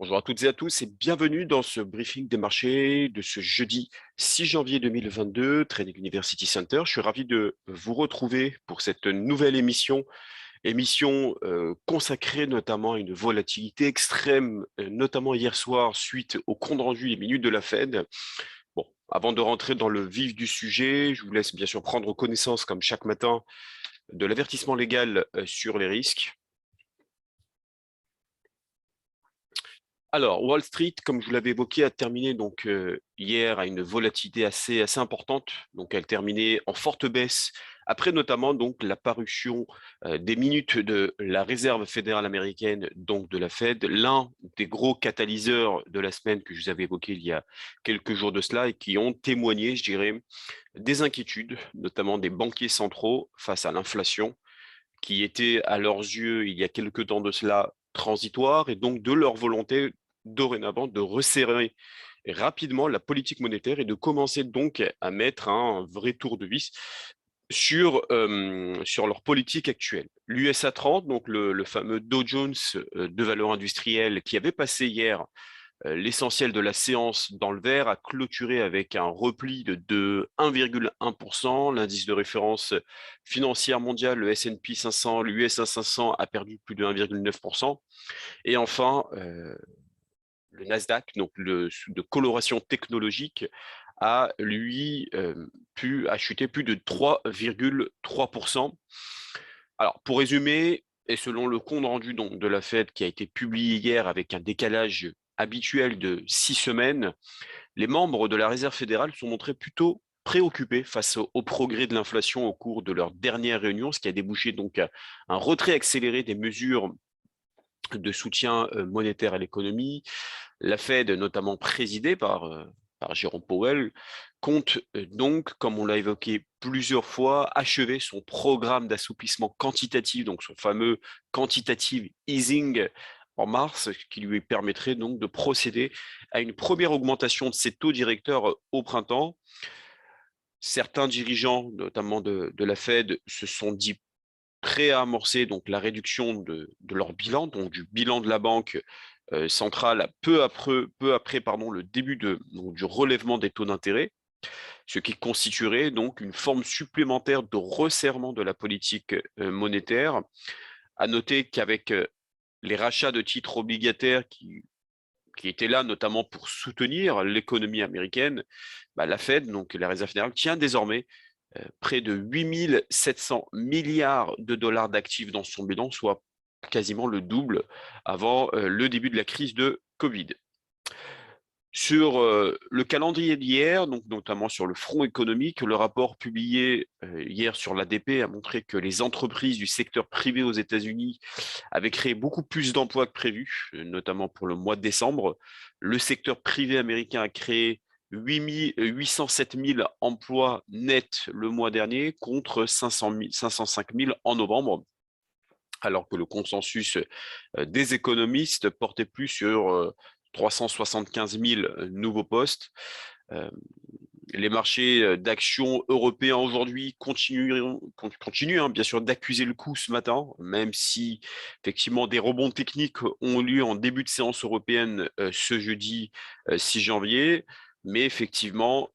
Bonjour à toutes et à tous et bienvenue dans ce briefing des marchés de ce jeudi 6 janvier 2022, Trading University Center. Je suis ravi de vous retrouver pour cette nouvelle émission consacrée notamment à une volatilité extrême, notamment hier soir suite au compte rendu des minutes de la Fed. Bon, avant de rentrer dans le vif du sujet, je vous laisse bien sûr prendre connaissance, comme chaque matin, de l'avertissement légal sur les risques. Alors, Wall Street, comme je vous l'avais évoqué, a terminé donc hier à une volatilité assez importante. Donc, elle terminait en forte baisse après notamment donc la parution des minutes de la Réserve fédérale américaine, donc de la Fed, l'un des gros catalyseurs de la semaine que je vous avais évoqué il y a quelques jours de cela et qui ont témoigné, je dirais, des inquiétudes, notamment des banquiers centraux face à l'inflation, qui était à leurs yeux, il y a quelques temps de cela, transitoire, et donc de leur volonté dorénavant de resserrer rapidement la politique monétaire et de commencer donc à mettre un vrai tour de vis sur leur politique actuelle. L'USA 30, donc le fameux Dow Jones de valeur industrielle qui avait passé hier l'essentiel de la séance dans le vert, a clôturé avec un repli de 1,1%. L'indice de référence financière mondiale, le S&P 500, l'USA 500 a perdu plus de 1,9%. Et enfin, le Nasdaq, donc de coloration technologique, a lui pu chuter plus de 3,3%. Alors, pour résumer, et selon le compte rendu donc, de la Fed qui a été publié hier avec un décalage habituel de 6 semaines, les membres de la Réserve fédérale sont montrés plutôt préoccupés face au progrès de l'inflation au cours de leur dernière réunion, ce qui a débouché donc à un retrait accéléré des mesures de soutien monétaire à l'économie. La Fed, notamment présidée par Jérôme Powell, compte donc, comme on l'a évoqué plusieurs fois, achever son programme d'assouplissement quantitatif, donc son fameux quantitative easing en mars, qui lui permettrait donc de procéder à une première augmentation de ses taux directeurs au printemps. Certains dirigeants, notamment de la Fed, se sont dit prêts à amorcer donc la réduction de leur bilan, donc du bilan de la banque centrale peu après le début donc, du relèvement des taux d'intérêt, ce qui constituerait donc une forme supplémentaire de resserrement de la politique monétaire. À noter qu'avec les rachats de titres obligataires qui étaient là notamment pour soutenir l'économie américaine, la Fed, donc la Réserve fédérale, tient désormais près de 8 700 milliards de dollars d'actifs dans son bilan, soit quasiment le double avant le début de la crise de Covid. Sur le calendrier d'hier, donc notamment sur le front économique, le rapport publié hier sur l'ADP a montré que les entreprises du secteur privé aux États-Unis avaient créé beaucoup plus d'emplois que prévu, notamment pour le mois de décembre. Le secteur privé américain a créé 807 000 emplois nets le mois dernier contre 505 000 en novembre, alors que le consensus des économistes portait plus sur 375 000 nouveaux postes. Les marchés d'actions européens aujourd'hui continuent bien sûr d'accuser le coup ce matin, même si effectivement des rebonds techniques ont lieu en début de séance européenne ce jeudi 6 janvier. Mais effectivement,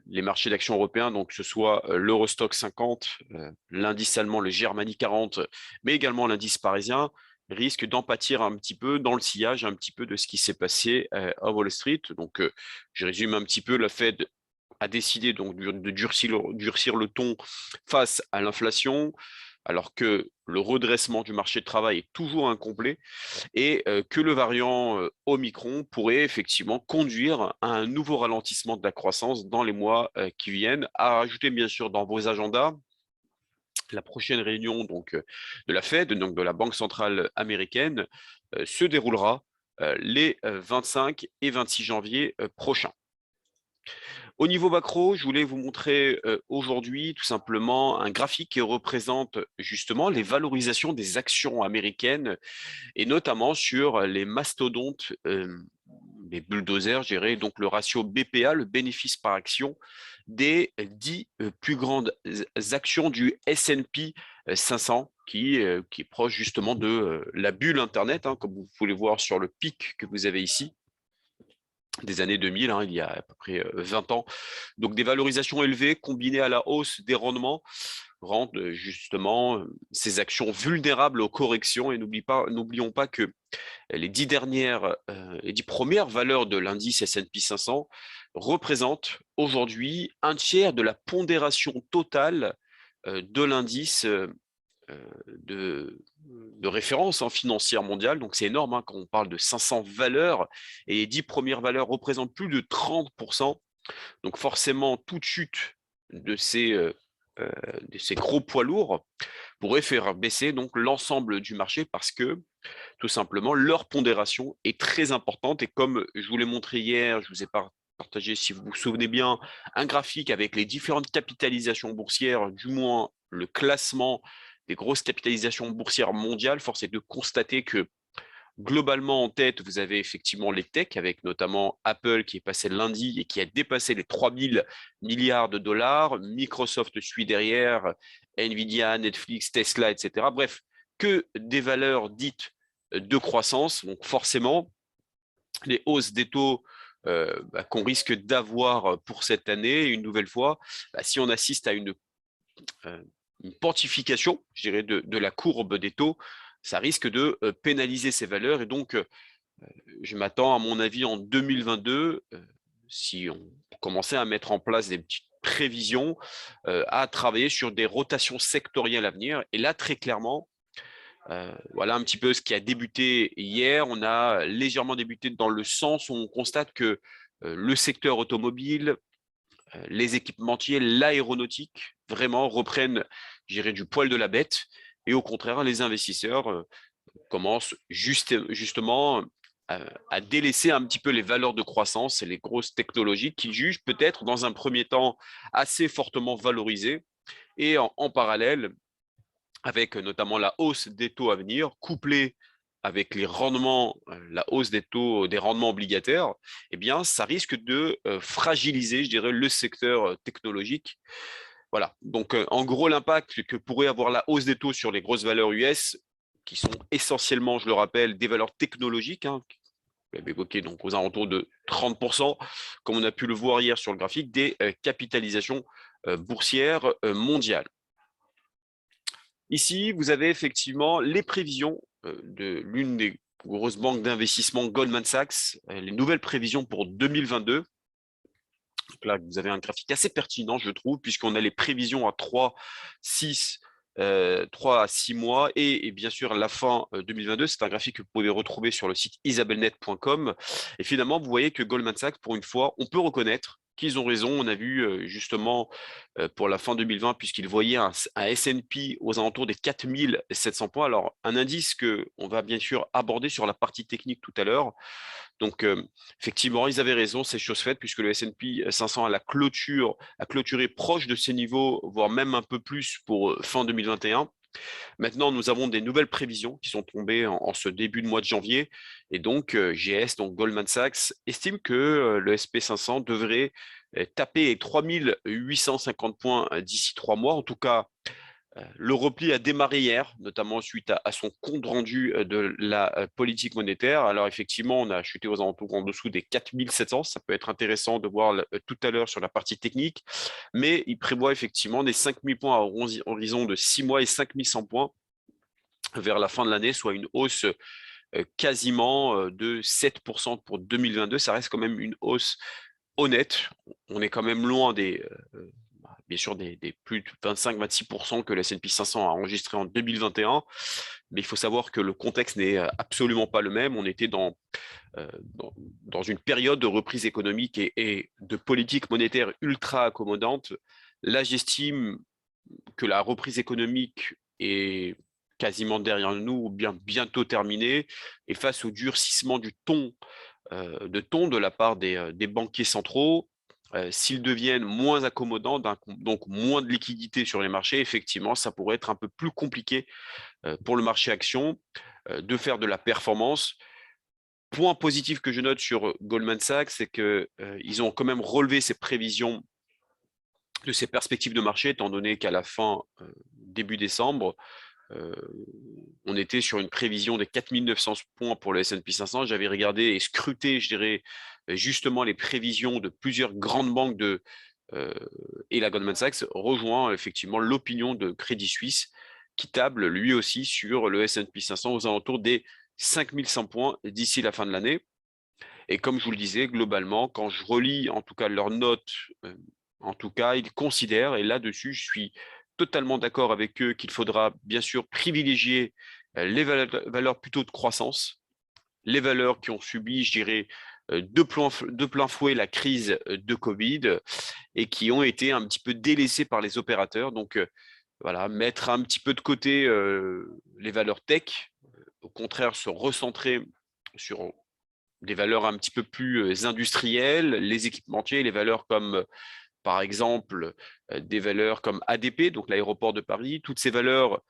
les marchés d'actions européens, donc que ce soit l'Eurostock 50, l'indice allemand, le Germany 40, mais également l'indice parisien, risquent d'en pâtir un petit peu dans le sillage un petit peu de ce qui s'est passé à Wall Street. Donc, je résume un petit peu, la Fed a décidé donc de durcir le ton face à l'inflation, alors que le redressement du marché de travail est toujours incomplet et que le variant Omicron pourrait effectivement conduire à un nouveau ralentissement de la croissance dans les mois qui viennent. À rajouter bien sûr dans vos agendas la prochaine réunion donc de la Fed, donc de la Banque centrale américaine, se déroulera les 25 et 26 janvier prochains. Au niveau macro, je voulais vous montrer aujourd'hui tout simplement un graphique qui représente justement les valorisations des actions américaines et notamment sur les mastodontes, les bulldozers, je dirais, donc le ratio BPA, le bénéfice par action, des 10 plus grandes actions du S&P 500. qui est proche justement de la bulle Internet, hein, comme vous pouvez le voir sur le pic que vous avez ici, des années 2000, hein, il y a à peu près 20 ans. Donc des valorisations élevées combinées à la hausse des rendements rendent justement ces actions vulnérables aux corrections. Et n'oublions pas que les 10 premières valeurs de l'indice S&P 500 représentent aujourd'hui un tiers de la pondération totale de l'indice de référence financière mondiale. Donc c'est énorme, hein, quand on parle de 500 valeurs et les 10 premières valeurs représentent plus de 30%. Donc forcément, toute chute de ces gros poids lourds pourrait faire baisser donc l'ensemble du marché parce que tout simplement leur pondération est très importante. Et comme je vous l'ai montré hier, je vous ai partagé, si vous vous souvenez bien, un graphique avec les différentes capitalisations boursières, du moins le classement des grosses capitalisations boursières mondiales. Force est de constater que globalement en tête, vous avez effectivement les techs, avec notamment Apple qui est passé lundi et qui a dépassé les 3000 milliards de dollars. Microsoft suit derrière, Nvidia, Netflix, Tesla, etc. Bref, que des valeurs dites de croissance. Donc forcément, les hausses des taux qu'on risque d'avoir pour cette année, une nouvelle fois, si on assiste à une pontification, je dirais, de la courbe des taux, ça risque de pénaliser ces valeurs. Et donc, je m'attends, à mon avis, en 2022, si on commençait à mettre en place des petites prévisions, à travailler sur des rotations sectorielles à venir. Et là, très clairement, voilà un petit peu ce qui a débuté hier. On a légèrement débuté dans le sens où on constate que le secteur automobile, les équipementiers, l'aéronautique, vraiment reprennent, je dirais, du poil de la bête. Et au contraire, les investisseurs commencent justement à délaisser un petit peu les valeurs de croissance et les grosses technologies qu'ils jugent peut-être dans un premier temps assez fortement valorisées. Et en parallèle, avec notamment la hausse des taux à venir, couplée avec les rendements, la hausse des taux, des rendements obligataires, eh bien, ça risque de fragiliser, je dirais, le secteur technologique. Voilà. Donc, en gros, l'impact que pourrait avoir la hausse des taux sur les grosses valeurs US, qui sont essentiellement, je le rappelle, des valeurs technologiques, hein, vous l'avez évoqué, donc aux alentours de 30%, comme on a pu le voir hier sur le graphique, des capitalisations boursières mondiales. Ici, vous avez effectivement les prévisions de l'une des grosses banques d'investissement, Goldman Sachs, les nouvelles prévisions pour 2022. Donc là, vous avez un graphique assez pertinent, je trouve, puisqu'on a les prévisions à 3, 6, 3 à 6 mois et bien sûr la fin 2022. C'est un graphique que vous pouvez retrouver sur le site isabelnet.com. Et finalement, vous voyez que Goldman Sachs, pour une fois, on peut reconnaître qu'ils ont raison. On a vu justement pour la fin 2020, puisqu'ils voyaient un S&P aux alentours des 4700 points. Alors, un indice qu'on va bien sûr aborder sur la partie technique tout à l'heure. Donc, effectivement, ils avaient raison, c'est chose faite, puisque le S&P 500 a clôturé proche de ces niveaux, voire même un peu plus pour fin 2021. Maintenant, nous avons des nouvelles prévisions qui sont tombées en ce début de mois de janvier. Et donc, GS, donc Goldman Sachs, estime que le SP500 devrait taper les 3850 points d'ici 3 mois. En tout cas, le repli a démarré hier, notamment suite à son compte rendu de la politique monétaire. Alors effectivement, on a chuté aux alentours en dessous des 4700. Ça peut être intéressant de voir tout à l'heure sur la partie technique. Mais il prévoit effectivement des 5000 points à horizon de 6 mois et 5100 points vers la fin de l'année, soit une hausse quasiment de 7% pour 2022. Ça reste quand même une hausse honnête. On est quand même loin bien sûr des plus de 25-26% que le S&P 500 a enregistré en 2021, mais il faut savoir que le contexte n'est absolument pas le même. On était dans une période de reprise économique et de politique monétaire ultra accommodante. Là, j'estime que la reprise économique est quasiment derrière nous, ou bien bientôt terminée, et face au durcissement du ton de la part des banquiers centraux, s'ils deviennent moins accommodants, donc moins de liquidité sur les marchés, effectivement, ça pourrait être un peu plus compliqué pour le marché action de faire de la performance. Point positif que je note sur Goldman Sachs, c'est qu'ils ont quand même relevé ces prévisions de ces perspectives de marché, étant donné qu'à la fin, début décembre, on était sur une prévision des 4900 points pour le S&P 500. J'avais regardé et scruté, je dirais, justement les prévisions de plusieurs grandes banques et la Goldman Sachs rejoint effectivement l'opinion de Crédit Suisse qui table lui aussi sur le S&P 500 aux alentours des 5100 points d'ici la fin de l'année. Et comme je vous le disais, globalement, quand je relis en tout cas leurs notes, en tout cas, ils considèrent, et là-dessus, je suis totalement d'accord avec eux, qu'il faudra bien sûr privilégier les valeurs plutôt de croissance, les valeurs qui ont subi, je dirais, de plein fouet la crise de Covid et qui ont été un petit peu délaissées par les opérateurs. Donc, voilà, mettre un petit peu de côté les valeurs tech, au contraire, se recentrer sur des valeurs un petit peu plus industrielles, les équipementiers, les valeurs comme, par exemple, des valeurs comme ADP, donc l'aéroport de Paris, toutes ces valeurs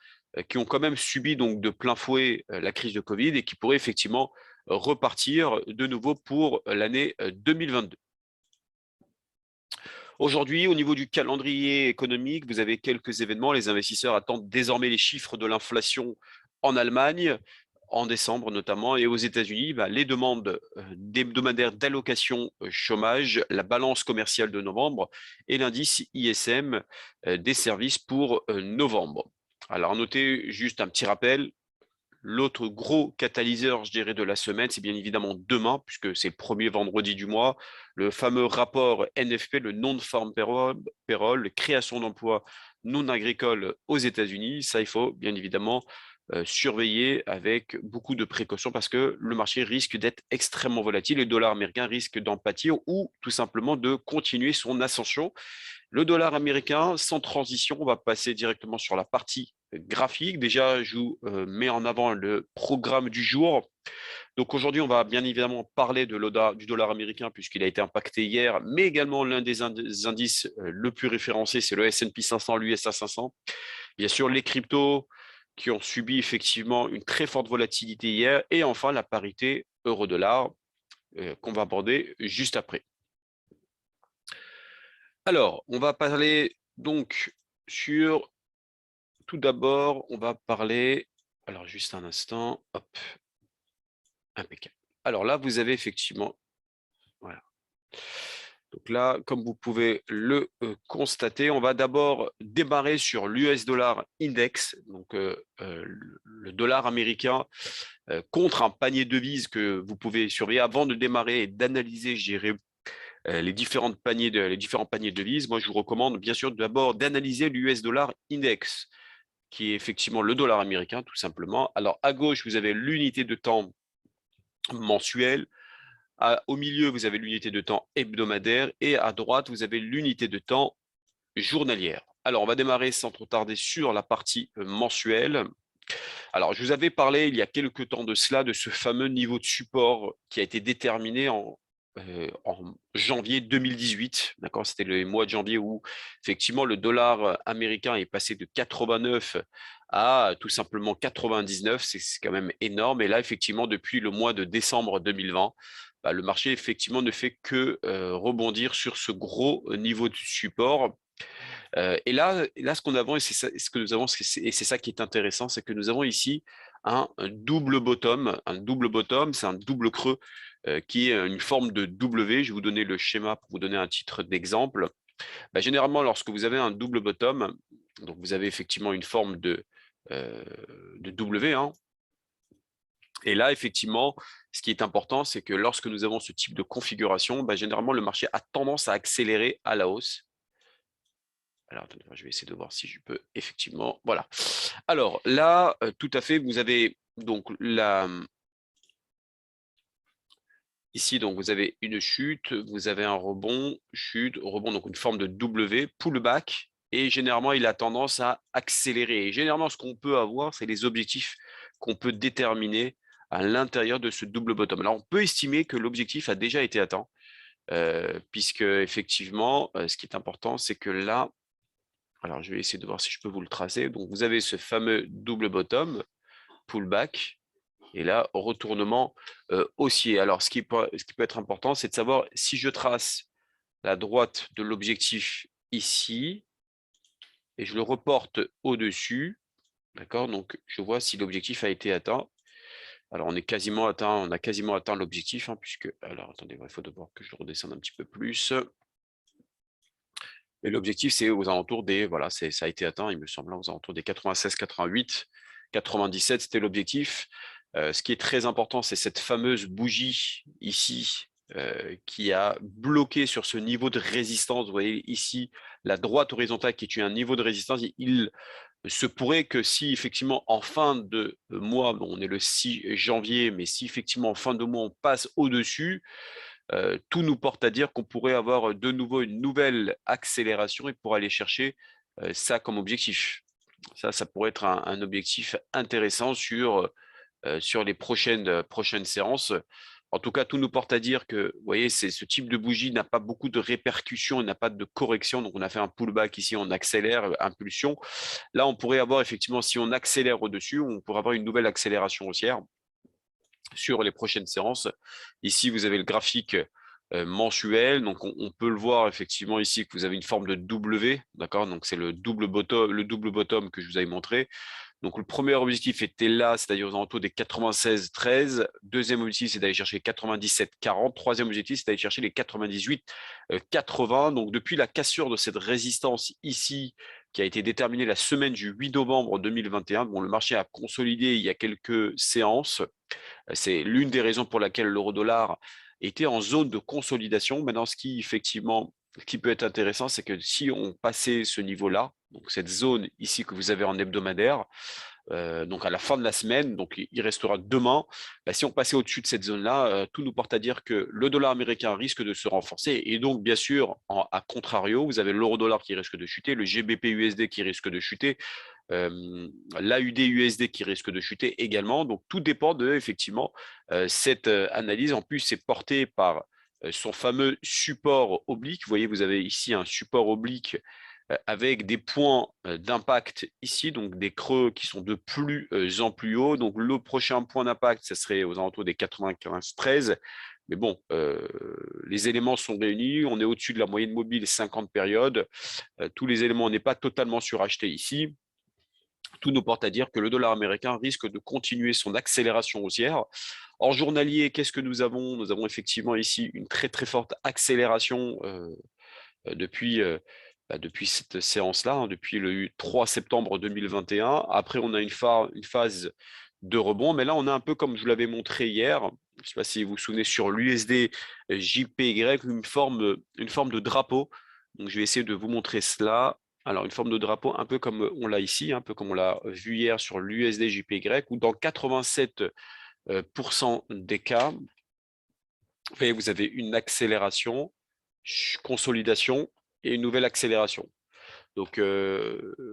qui ont quand même subi donc de plein fouet la crise de Covid et qui pourraient effectivement repartir de nouveau pour l'année 2022. Aujourd'hui, au niveau du calendrier économique, vous avez quelques événements. Les investisseurs attendent désormais les chiffres de l'inflation en Allemagne, en décembre notamment, et aux États-Unis, les demandes hebdomadaires d'allocation chômage, la balance commerciale de novembre et l'indice ISM des services pour novembre. Alors, notez juste un petit rappel. L'autre gros catalyseur, je dirais, de la semaine, c'est bien évidemment demain, puisque c'est le premier vendredi du mois, le fameux rapport NFP, le Non-Farm Payroll, création d'emplois non agricoles aux États-Unis. Ça, il faut bien évidemment surveiller avec beaucoup de précautions parce que le marché risque d'être extrêmement volatile. Le dollar américain risque d'en pâtir ou tout simplement de continuer son ascension. Le dollar américain, sans transition, on va passer directement sur la partie graphique. Déjà, je vous mets en avant le programme du jour. Donc aujourd'hui, on va bien évidemment parler du dollar américain puisqu'il a été impacté hier, mais également l'un des indices le plus référencé, c'est le S&P 500, l'USA 500. Bien sûr, les cryptos qui ont subi effectivement une très forte volatilité hier. Et enfin, la parité euro-dollar qu'on va aborder juste après. Alors, on va parler donc sur, tout d'abord, on va parler, alors juste un instant, hop, impeccable. Alors là, vous avez effectivement, voilà. Donc là, comme vous pouvez le constater, on va d'abord démarrer sur l'US dollar index, donc le dollar américain contre un panier de devises que vous pouvez surveiller avant de démarrer et d'analyser, je dirais, les différents paniers de devises. Moi, je vous recommande bien sûr d'abord d'analyser l'US dollar index, qui est effectivement le dollar américain, tout simplement. Alors, à gauche, vous avez l'unité de temps mensuelle. Au milieu, vous avez l'unité de temps hebdomadaire. Et à droite, vous avez l'unité de temps journalière. Alors, on va démarrer sans trop tarder sur la partie mensuelle. Alors, je vous avais parlé il y a quelques temps de cela, de ce fameux niveau de support qui a été déterminé en janvier 2018. D'accord, c'était le mois de janvier où effectivement le dollar américain est passé de 89 à tout simplement 99. C'est quand même énorme. Et là, effectivement, depuis le mois de décembre 2020, le marché effectivement ne fait que rebondir sur ce gros niveau de support. Et là, ce qu'on avons, et c'est ça, ce que nous avons, et c'est ça qui est intéressant, c'est que nous avons ici un double bottom. Un double bottom, c'est un double creux qui est une forme de W. Je vais vous donner le schéma pour vous donner un titre d'exemple. Généralement, lorsque vous avez un double bottom, donc vous avez effectivement une forme de W, hein. Et là, effectivement, ce qui est important, c'est que lorsque nous avons ce type de configuration, généralement, le marché a tendance à accélérer à la hausse. Alors, attendez, je vais essayer de voir si je peux effectivement. Voilà. Alors là, tout à fait, vous avez donc ici, donc vous avez une chute, vous avez un rebond, chute, rebond, donc une forme de W, pullback, et généralement, il a tendance à accélérer. Et généralement, ce qu'on peut avoir, c'est les objectifs qu'on peut déterminer à l'intérieur de ce double bottom. Alors, on peut estimer que l'objectif a déjà été atteint, puisque effectivement, ce qui est important, c'est que là, alors, je vais essayer de voir si je peux vous le tracer. Donc, vous avez ce fameux double bottom, pullback, et là, retournement haussier. Alors, ce qui peut être important, c'est de savoir si je trace la droite de l'objectif ici, et je le reporte au-dessus, D'accord? Donc, je vois si l'objectif a été atteint. Alors, on a quasiment atteint l'objectif, hein, puisque, alors attendez, il faut d'abord que je redescende un petit peu plus. Et l'objectif, c'est aux alentours des, voilà, ça a été atteint, il me semble, aux alentours des 96, 88, 97, c'était l'objectif. Ce qui est très important, c'est cette fameuse bougie ici qui a bloqué sur ce niveau de résistance. Vous voyez ici la droite horizontale qui est un niveau de résistance. Il se pourrait que si effectivement en fin de mois, bon, on est le 6 janvier, mais si effectivement en fin de mois on passe au-dessus, tout nous porte à dire qu'on pourrait avoir de nouveau une nouvelle accélération et pour aller chercher ça comme objectif. Ça pourrait être un objectif intéressant sur les prochaines séances. En tout cas, tout nous porte à dire que, vous voyez, ce type de bougie n'a pas beaucoup de répercussions, il n'a pas de correction. Donc, on a fait un pullback ici, on accélère, impulsion. Là, on pourrait avoir effectivement, si on accélère au-dessus, on pourrait avoir une nouvelle accélération haussière sur les prochaines séances. Ici, vous avez le graphique mensuel. Donc, on peut le voir effectivement ici que vous avez une forme de W, d'accord? Donc, c'est le double bottom que je vous avais montré. Donc, le premier objectif était là, c'est-à-dire aux alentours des 96,13. Deuxième objectif, c'est d'aller chercher les 97,40. Troisième objectif, c'est d'aller chercher les 98,80. Donc, depuis la cassure de cette résistance ici, qui a été déterminée la semaine du 8 novembre 2021, bon, le marché a consolidé il y a quelques séances. C'est l'une des raisons pour laquelle l'euro-dollar était en zone de consolidation. Maintenant, ce qui peut être intéressant, c'est que si on passait ce niveau-là, donc cette zone ici que vous avez en hebdomadaire, donc à la fin de la semaine, donc il restera demain, bah, si on passait au-dessus de cette zone-là, tout nous porte à dire que le dollar américain risque de se renforcer. Et donc, bien sûr, à contrario, vous avez l'euro-dollar qui risque de chuter, le GBP-USD qui risque de chuter, l'AUD-USD qui risque de chuter également. Donc, tout dépend de, effectivement, cette analyse. En plus, c'est porté par son fameux support oblique. Vous voyez, vous avez ici un support oblique avec des points d'impact ici, donc des creux qui sont de plus en plus haut. Donc, le prochain point d'impact, ce serait aux alentours des 95,13. Mais bon, les éléments sont réunis. On est au-dessus de la moyenne mobile 50 périodes. Tous les éléments, on n'est pas totalement suracheté ici. Tout nous porte à dire que le dollar américain risque de continuer son accélération haussière. En journalier, qu'est-ce que nous avons? Nous avons effectivement ici une très très forte accélération depuis, depuis cette séance-là, hein, depuis le 3 septembre 2021. Après, on a une phase de rebond, mais là, on a un peu comme je vous l'avais montré hier, je ne sais pas si vous vous souvenez, sur l'USD JPY, une forme de drapeau. Donc, je vais essayer de vous montrer cela. Alors, une forme de drapeau, un peu comme on l'a ici, un peu comme on l'a vu hier sur l'USD JPY, où dans 87% des cas, vous voyez, vous avez une accélération, consolidation et une nouvelle accélération. Donc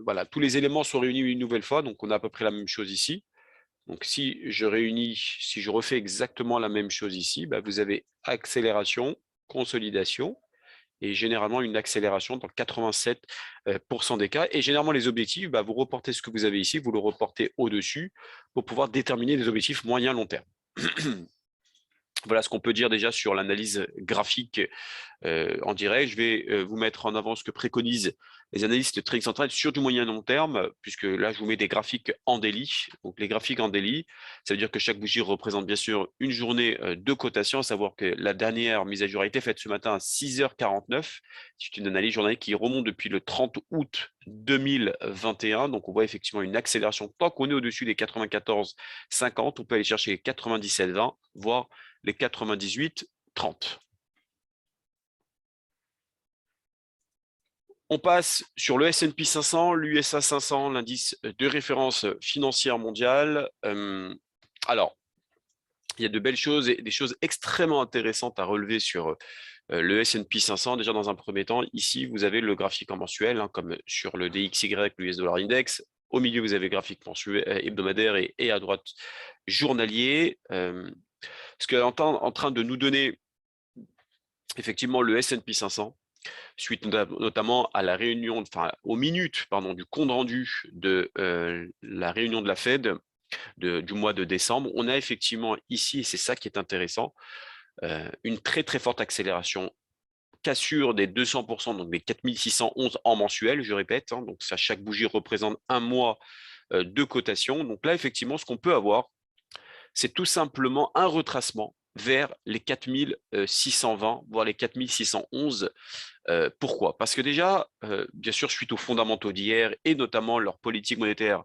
voilà, tous les éléments sont réunis une nouvelle fois, donc on a à peu près la même chose ici. Donc si je refais exactement la même chose ici, bah, vous avez accélération, consolidation, et généralement une accélération dans 87% des cas. Et généralement, les objectifs, bah, vous reportez ce que vous avez ici, vous le reportez au-dessus pour pouvoir déterminer des objectifs moyen-long terme. Voilà ce qu'on peut dire déjà sur l'analyse graphique en direct. Je vais vous mettre en avant ce que préconisent les analystes de trading centrale sur du moyen long terme, puisque là, je vous mets des graphiques en daily. Donc, les graphiques en daily, ça veut dire que chaque bougie représente bien sûr une journée de cotation, à savoir que la dernière mise à jour a été faite ce matin à 6h49. C'est une analyse journalière qui remonte depuis le 30 août 2021. Donc, on voit effectivement une accélération. Tant qu'on est au-dessus des 94,50, on peut aller chercher les 97,20, voire les 98,30. On passe sur le S&P 500, l'USA 500, l'indice de référence financière mondiale. Alors, il y a de belles choses et des choses extrêmement intéressantes à relever sur le S&P 500. Déjà, dans un premier temps, ici, vous avez le graphique en mensuel, hein, comme sur le DXY, le US Dollar Index. Au milieu, vous avez le graphique mensuel, hebdomadaire et à droite, journalier. Ce qui est en train de nous donner effectivement le S&P 500, suite notamment à la réunion, enfin aux minutes, pardon, du compte rendu de la réunion de la Fed du mois de décembre, on a effectivement ici, et c'est ça qui est intéressant, une très très forte accélération, cassure des 200%, donc des 4611 en mensuel, je répète, hein, donc ça, chaque bougie représente un mois de cotation. Donc là, effectivement, ce qu'on peut avoir, c'est tout simplement un retracement vers les 4620, voire les 4611. Pourquoi? Parce que déjà, bien sûr, suite aux fondamentaux d'hier et notamment leur politique monétaire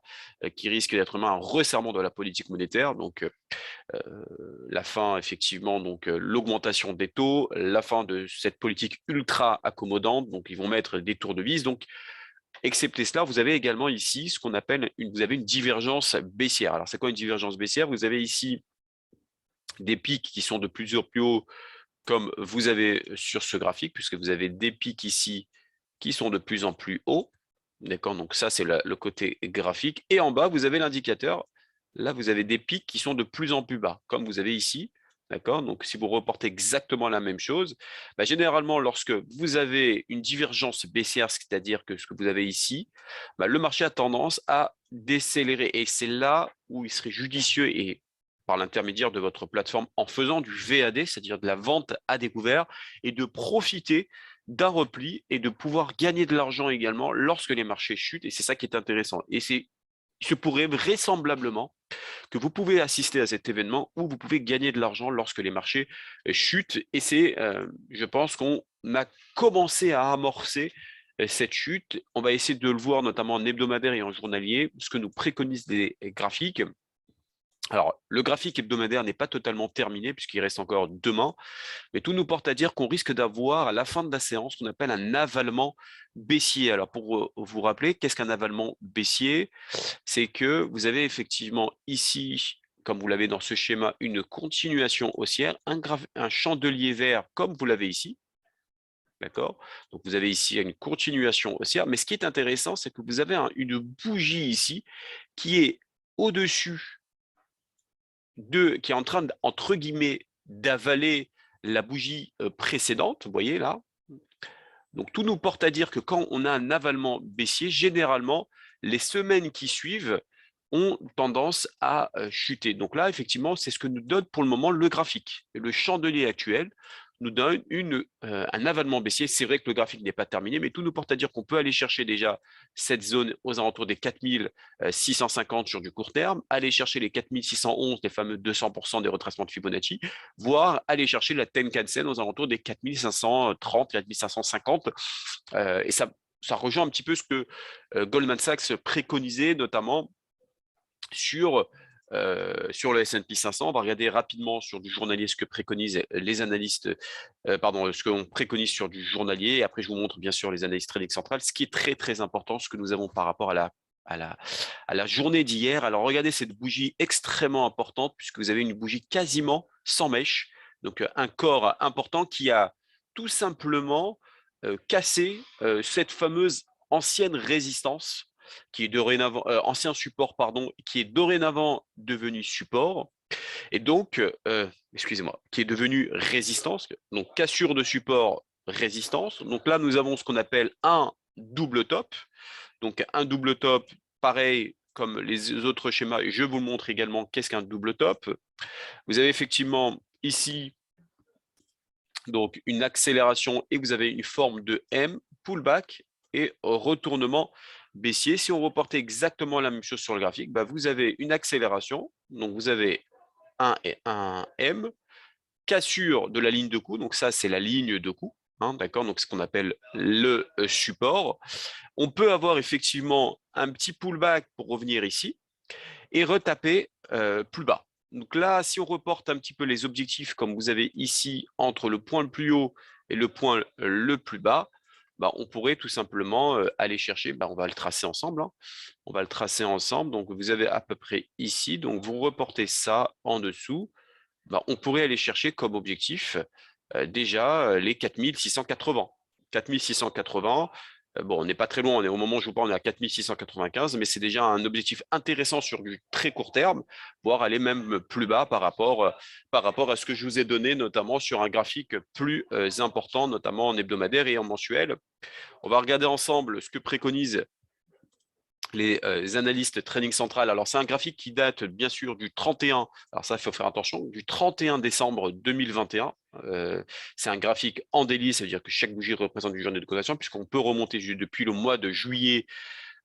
qui risque d'être un resserrement de la politique monétaire, donc la fin, effectivement, donc l'augmentation des taux, la fin de cette politique ultra accommodante, donc ils vont mettre des tours de vis. Donc, excepté cela, vous avez également ici ce qu'on appelle vous avez une divergence baissière. Alors, c'est quoi une divergence baissière? Vous avez ici des pics qui sont de plus en plus hauts, comme vous avez sur ce graphique, puisque vous avez des pics ici qui sont de plus en plus hauts. D'accord, donc ça, c'est le côté graphique. Et en bas, vous avez l'indicateur. Là, vous avez des pics qui sont de plus en plus bas, comme vous avez ici. D'accord, donc si vous reportez exactement la même chose, bah, généralement, lorsque vous avez une divergence baissière, c'est-à-dire que ce que vous avez ici, bah, le marché a tendance à décélérer. Et c'est là où il serait judicieux, et par l'intermédiaire de votre plateforme, en faisant du VAD, c'est-à-dire de la vente à découvert, et de profiter d'un repli et de pouvoir gagner de l'argent également lorsque les marchés chutent. Et c'est ça qui est intéressant. Et il se pourrait vraisemblablement que vous pouvez assister à cet événement où vous pouvez gagner de l'argent lorsque les marchés chutent. Et c'est, je pense qu'on a commencé à amorcer cette chute. On va essayer de le voir notamment en hebdomadaire et en journalier, ce que nous préconisent les graphiques. Alors, le graphique hebdomadaire n'est pas totalement terminé puisqu'il reste encore demain, mais tout nous porte à dire qu'on risque d'avoir à la fin de la séance ce qu'on appelle un avalement baissier. Alors, pour vous rappeler, qu'est-ce qu'un avalement baissier? C'est que vous avez effectivement ici, comme vous l'avez dans ce schéma, une continuation haussière, un chandelier vert comme vous l'avez ici. D'accord? Donc, vous avez ici une continuation haussière. Mais ce qui est intéressant, c'est que vous avez une bougie ici qui est au-dessus qui est en train, entre guillemets, d'avaler la bougie précédente, vous voyez là. Donc tout nous porte à dire que quand on a un avalement baissier, généralement, les semaines qui suivent ont tendance à chuter. Donc là, effectivement, c'est ce que nous donne pour le moment le graphique. Le chandelier actuel nous donne un avalement baissier. C'est vrai que le graphique n'est pas terminé, mais tout nous porte à dire qu'on peut aller chercher déjà cette zone aux alentours des 4650 sur du court terme, aller chercher les 4611, les fameux 200% des retracements de Fibonacci, voire aller chercher la Tenkan-sen aux alentours des 4530, 4550. Et ça rejoint un petit peu ce que Goldman Sachs préconisait, notamment sur le S&P 500. On va regarder rapidement sur du journalier ce que préconisent les analystes, ce qu'on préconise sur du journalier. Et après, je vous montre bien sûr les analyses trading centrales. Ce qui est très, très important, ce que nous avons par rapport à la journée d'hier. Alors, regardez cette bougie extrêmement importante puisque vous avez une bougie quasiment sans mèche. Donc, un corps important qui a tout simplement cassé cette fameuse ancienne résistance qui est dorénavant ancien support, pardon, qui est dorénavant devenu support, et donc, excusez-moi, qui est devenu résistance, donc cassure de support, résistance. Donc là, nous avons ce qu'on appelle un double top. Donc un double top, pareil comme les autres schémas, et je vous le montre également, qu'est-ce qu'un double top. Vous avez effectivement ici donc une accélération et vous avez une forme de M, pullback et retournement baissier. Si on reportait exactement la même chose sur le graphique, bah vous avez une accélération, donc vous avez un M, cassure de la ligne de coup, donc ça c'est la ligne de coup, hein, d'accord, donc ce qu'on appelle le support. On peut avoir effectivement un petit pullback pour revenir ici et retaper plus bas. Donc là, si on reporte un petit peu les objectifs comme vous avez ici entre le point le plus haut et le point le plus bas, bah, on pourrait tout simplement aller chercher, bah, on va le tracer ensemble, hein. On va le tracer ensemble. Donc vous avez à peu près ici, donc vous reportez ça en dessous, bah, on pourrait aller chercher comme objectif déjà les 4680. 4680, bon, on n'est pas très loin, on est, au moment où je vous parle, on est à 4695, mais c'est déjà un objectif intéressant sur du très court terme, voire aller même plus bas par rapport à ce que je vous ai donné, notamment sur un graphique plus important, notamment en hebdomadaire et en mensuel. On va regarder ensemble ce que préconisent les analystes trading central. Alors, c'est un graphique qui date bien sûr du 31, alors ça, il faut faire attention, du 31 décembre 2021. C'est un graphique en daily, ça veut dire que chaque bougie représente une journée de cotation, puisqu'on peut remonter depuis le mois de juillet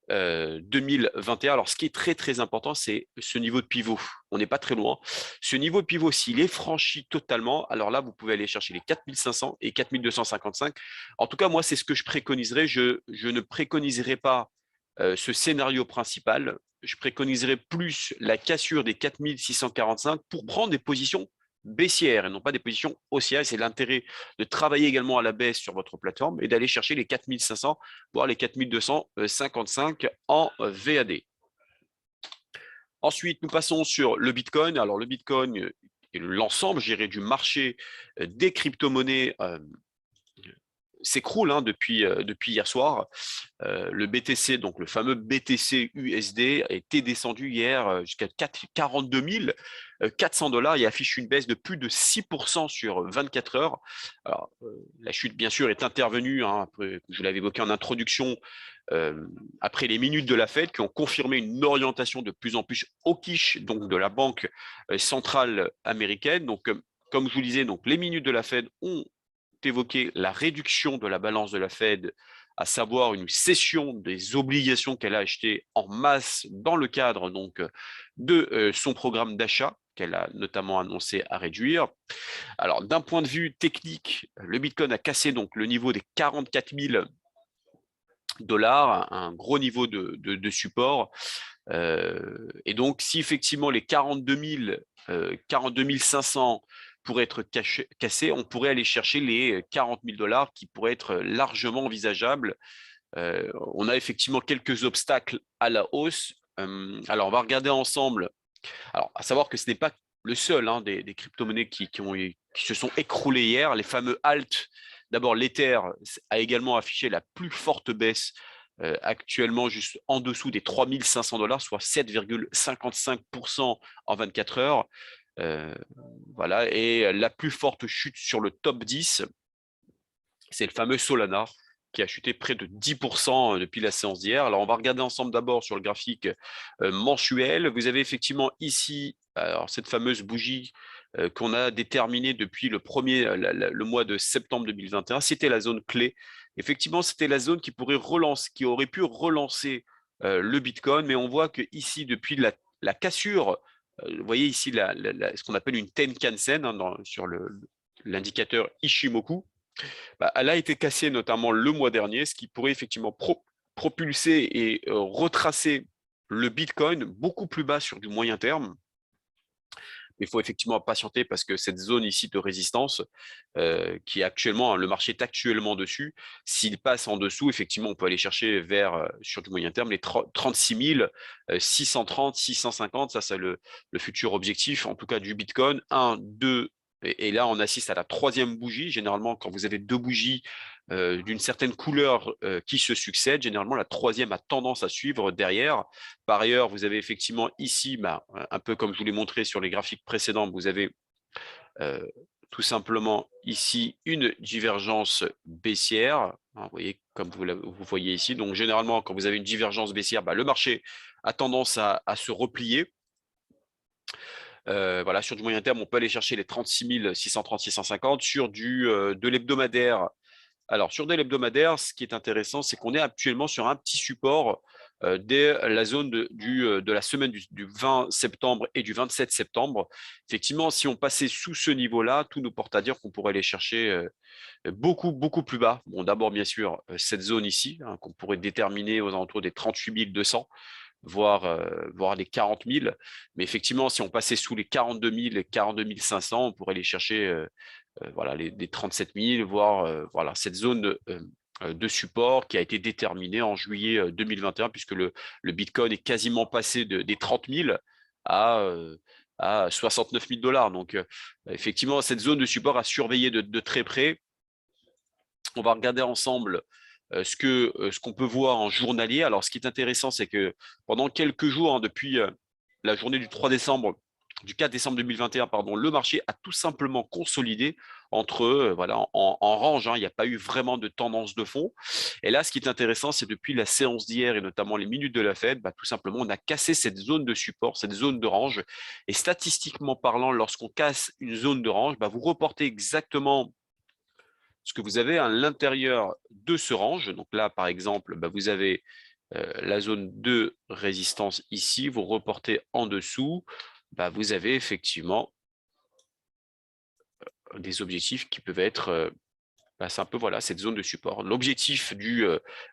2021. Alors, ce qui est très, très important, c'est ce niveau de pivot. On n'est pas très loin. Ce niveau de pivot, s'il est franchi totalement, alors là, vous pouvez aller chercher les 4500 et 4255. En tout cas, moi, c'est ce que je préconiserais. Je ne préconiserai pas ce scénario principal. Je préconiserais plus la cassure des 4645 pour prendre des positions baissières et non pas des positions haussières. C'est l'intérêt de travailler également à la baisse sur votre plateforme et d'aller chercher les 4500, voire les 4255 en VAD. Ensuite, nous passons sur le Bitcoin. Alors, le Bitcoin et l'ensemble, je dirais, du marché des crypto-monnaies s'écroule depuis hier soir. Le BTC, donc le fameux BTC USD, a été descendu hier jusqu'à 42 400 $ et affiche une baisse de plus de 6% sur 24 heures. Alors, la chute, bien sûr, est intervenue, après, je l'avais évoqué en introduction, après les minutes de la Fed qui ont confirmé une orientation de plus en plus hawkish, donc de la Banque centrale américaine. Donc, comme je vous disais, donc, les minutes de la Fed ont évoqué la réduction de la balance de la Fed, à savoir une cession des obligations qu'elle a achetées en masse dans le cadre donc de son programme d'achat qu'elle a notamment annoncé à réduire. Alors, d'un point de vue technique, le Bitcoin a cassé donc le niveau des 44 000 $, un gros niveau de support. Et donc, si effectivement les 42 500 pourraient être cassés, on pourrait aller chercher les 40 000 $ qui pourraient être largement envisageables. On a effectivement quelques obstacles à la hausse. Alors, on va regarder ensemble. Alors, à savoir que ce n'est pas le seul des crypto-monnaies qui se sont écroulées hier. Les fameux alt. D'abord, l'Ether a également affiché la plus forte baisse, actuellement juste en dessous des 3 500 $, soit 7,55% en 24 heures. Voilà. Et la plus forte chute sur le top 10, c'est le fameux Solana qui a chuté près de 10% depuis la séance d'hier. Alors, on va regarder ensemble d'abord sur le graphique mensuel. Vous avez effectivement ici cette fameuse bougie qu'on a déterminée depuis le mois de septembre 2021. C'était la zone clé. Effectivement, c'était la zone qui aurait pu relancer le Bitcoin, mais on voit que ici, depuis la cassure, vous voyez ici ce qu'on appelle une Tenkan-sen sur l'indicateur Ishimoku. Elle a été cassée notamment le mois dernier, ce qui pourrait effectivement propulser et retracer le Bitcoin beaucoup plus bas sur du moyen terme. Mais il faut effectivement patienter parce que cette zone ici de résistance, qui est actuellement, le marché est actuellement dessus, s'il passe en dessous, effectivement, on peut aller chercher sur du moyen terme, les 36 630, 650, ça c'est le futur objectif, en tout cas du Bitcoin. 1, 2, et là, on assiste à la troisième bougie. Généralement, quand vous avez deux bougies d'une certaine couleur qui se succèdent, généralement, la troisième a tendance à suivre derrière. Par ailleurs, vous avez effectivement ici, un peu comme je vous l'ai montré sur les graphiques précédents, vous avez tout simplement ici une divergence baissière. Vous voyez, comme vous voyez ici. Donc, généralement, quand vous avez une divergence baissière, le marché a tendance à se replier. Voilà, sur du moyen terme, on peut aller chercher les 36 630, 650. Sur de l'hebdomadaire, alors sur de l'hebdomadaire, ce qui est intéressant, c'est qu'on est actuellement sur un petit support dès la zone de la semaine du 20 septembre et du 27 septembre. Effectivement, si on passait sous ce niveau-là, tout nous porte à dire qu'on pourrait aller chercher beaucoup, beaucoup plus bas. Bon, d'abord, bien sûr, cette zone ici, qu'on pourrait déterminer aux alentours des 38 200. Voire les 40 000. Mais effectivement, si on passait sous les 42 000 et 42 500, on pourrait aller chercher voilà, les 37 000, voire voilà, cette zone de support qui a été déterminée en juillet 2021, puisque le Bitcoin est quasiment passé des 30 000 à 69 000 $. Donc, effectivement, cette zone de support à surveiller de très près. On va regarder ensemble ce qu'on peut voir en journalier. Alors, ce qui est intéressant, c'est que pendant quelques jours, depuis la journée du 4 décembre 2021, pardon, le marché a tout simplement consolidé voilà, en range. Il n'y a pas eu vraiment de tendance de fond. Et là, ce qui est intéressant, c'est depuis la séance d'hier et notamment les minutes de la Fed, tout simplement, on a cassé cette zone de support, cette zone de range. Et statistiquement parlant, lorsqu'on casse une zone de range, vous reportez exactement ce que vous avez à l'intérieur de ce range. Donc là, par exemple, vous avez la zone de résistance ici, vous reportez en dessous, vous avez effectivement des objectifs qui peuvent être c'est un peu voilà, cette zone de support. L'objectif du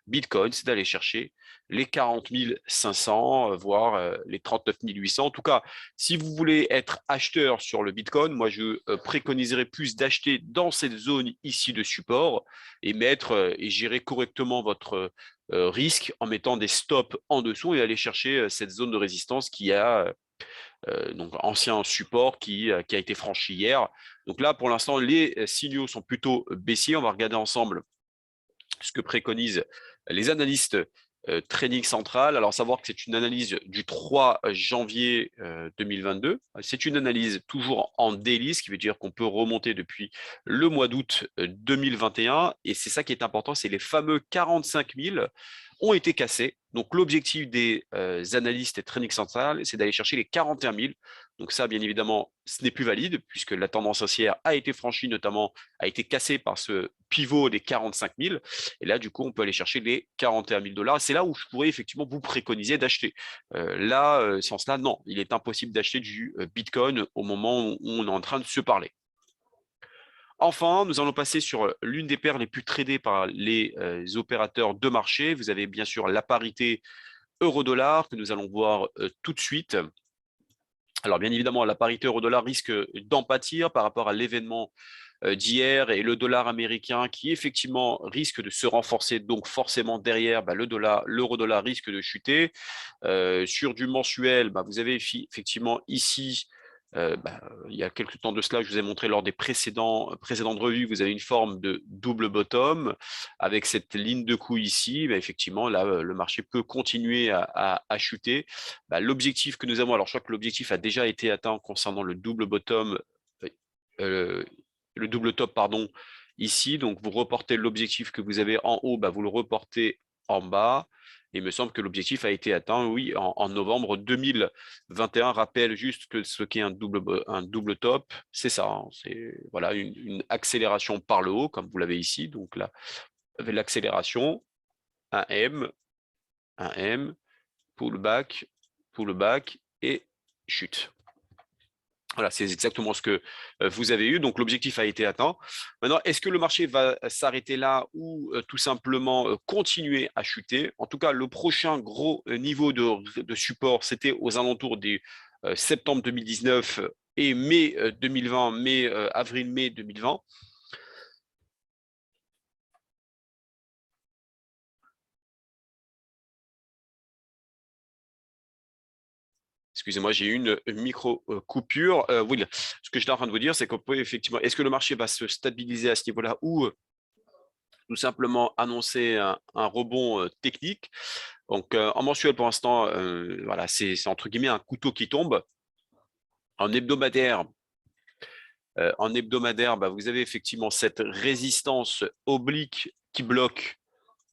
Bitcoin, c'est d'aller chercher les 40 500, voire les 39 800. En tout cas, si vous voulez être acheteur sur le Bitcoin, moi, je préconiserais plus d'acheter dans cette zone ici de support et et gérer correctement votre risque en mettant des stops en dessous et aller chercher cette zone de résistance qui a donc ancien support qui a été franchi hier. Donc là, pour l'instant, les signaux sont plutôt baissiers. On va regarder ensemble ce que préconisent les analystes Trading Central. Alors, savoir que c'est une analyse du 3 janvier 2022. C'est une analyse toujours en daily, ce qui veut dire qu'on peut remonter depuis le mois d'août 2021. Et c'est ça qui est important, c'est les fameux 45 000 ont été cassés. Donc, l'objectif des analystes et Trading Central, c'est d'aller chercher les 41 000. Donc ça, bien évidemment, ce n'est plus valide puisque la tendance haussière a été franchie, notamment a été cassée par ce pivot des 45 000. Et là, du coup, on peut aller chercher les 41 000 dollars. C'est là où je pourrais effectivement vous préconiser d'acheter. Sans cela, non, il est impossible d'acheter du Bitcoin au moment où on est en train de se parler. Enfin, nous allons passer sur l'une des paires les plus tradées par les opérateurs de marché. Vous avez bien sûr la parité euro-dollar que nous allons voir tout de suite. Alors, bien évidemment, la parité euro-dollar risque d'en pâtir par rapport à l'événement d'hier et le dollar américain qui effectivement risque de se renforcer. Donc, forcément, derrière, l'euro-dollar risque de chuter. Sur du mensuel, vous avez effectivement ici, il y a quelques temps de cela, je vous ai montré lors des précédentes revues, vous avez une forme de double bottom avec cette ligne de coup ici. Effectivement, là, le marché peut continuer à chuter. L'objectif que nous avons, alors je crois que l'objectif a déjà été atteint concernant le double bottom, le double top, pardon, ici. Donc, vous reportez l'objectif que vous avez en haut, vous le reportez en bas. Il me semble que l'objectif a été atteint, oui, en novembre 2021. Rappelle juste que ce qu'est un double top, c'est ça. C'est voilà, une accélération par le haut, comme vous l'avez ici. Donc là, vous avez l'accélération, un M, pullback et chute. Voilà, c'est exactement ce que vous avez eu. Donc, l'objectif a été atteint. Maintenant, est-ce que le marché va s'arrêter là ou tout simplement continuer à chuter? En tout cas, le prochain gros niveau de support, c'était aux alentours des septembre 2019 et mai 2020, avril-mai 2020. Excusez-moi, j'ai eu une micro-coupure. Oui, ce que j'étais en train de vous dire, c'est qu'on peut effectivement, est-ce que le marché va se stabiliser à ce niveau-là ou tout simplement annoncer un rebond technique? Donc, en mensuel, pour l'instant, voilà, c'est entre guillemets un couteau qui tombe. En hebdomadaire, vous avez effectivement cette résistance oblique qui bloque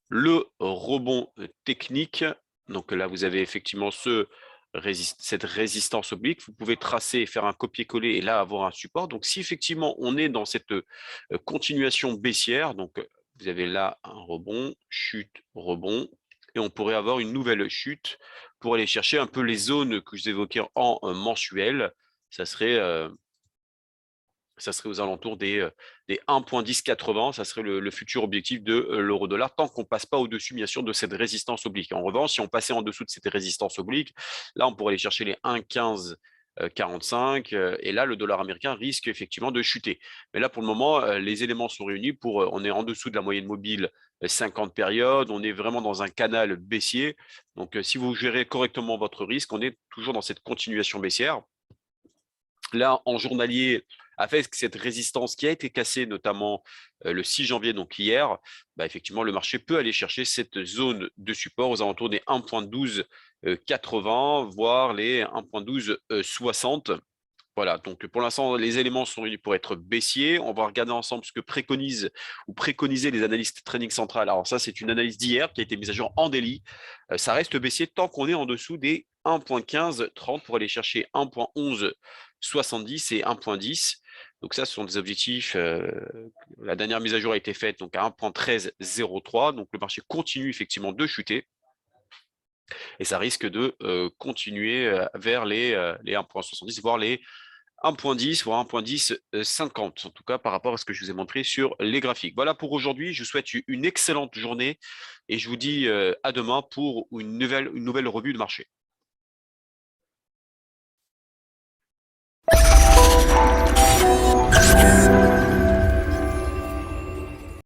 le rebond technique. Donc là, vous avez effectivement cette résistance oblique. Vous pouvez tracer et faire un copier-coller et là avoir un support. Donc, si effectivement on est dans cette continuation baissière, donc vous avez là un rebond, chute, rebond, et on pourrait avoir une nouvelle chute pour aller chercher un peu les zones que je vous évoquais en mensuel. Ça serait aux alentours des 1,1080, ça serait le futur objectif de l'euro-dollar, tant qu'on ne passe pas au-dessus, bien sûr, de cette résistance oblique. En revanche, si on passait en dessous de cette résistance oblique, là, on pourrait aller chercher les 1,1545, et là, le dollar américain risque effectivement de chuter. Mais là, pour le moment, les éléments sont réunis on est en dessous de la moyenne mobile 50 périodes, on est vraiment dans un canal baissier. Donc, si vous gérez correctement votre risque, on est toujours dans cette continuation baissière. Là, en journalier, avec cette résistance qui a été cassée, notamment le 6 janvier, donc hier, effectivement, le marché peut aller chercher cette zone de support aux alentours des 1,1280, voire les 1,1260. Voilà, donc pour l'instant, les éléments sont réunis pour être baissiers. On va regarder ensemble ce que préconisaient les analystes Trading Central. Alors ça, c'est une analyse d'hier qui a été mise à jour en daily. Ça reste baissier tant qu'on est en dessous des 1,1530 pour aller chercher 1,1170 et 1,10. Donc ça, ce sont des objectifs. La dernière mise à jour a été faite donc à 1,1303. Donc le marché continue effectivement de chuter. Et ça risque de continuer vers les 1,70, voire les 1,10, voire 1,10 50, en tout cas par rapport à ce que je vous ai montré sur les graphiques. Voilà pour aujourd'hui. Je vous souhaite une excellente journée et je vous dis à demain pour une nouvelle revue de marché.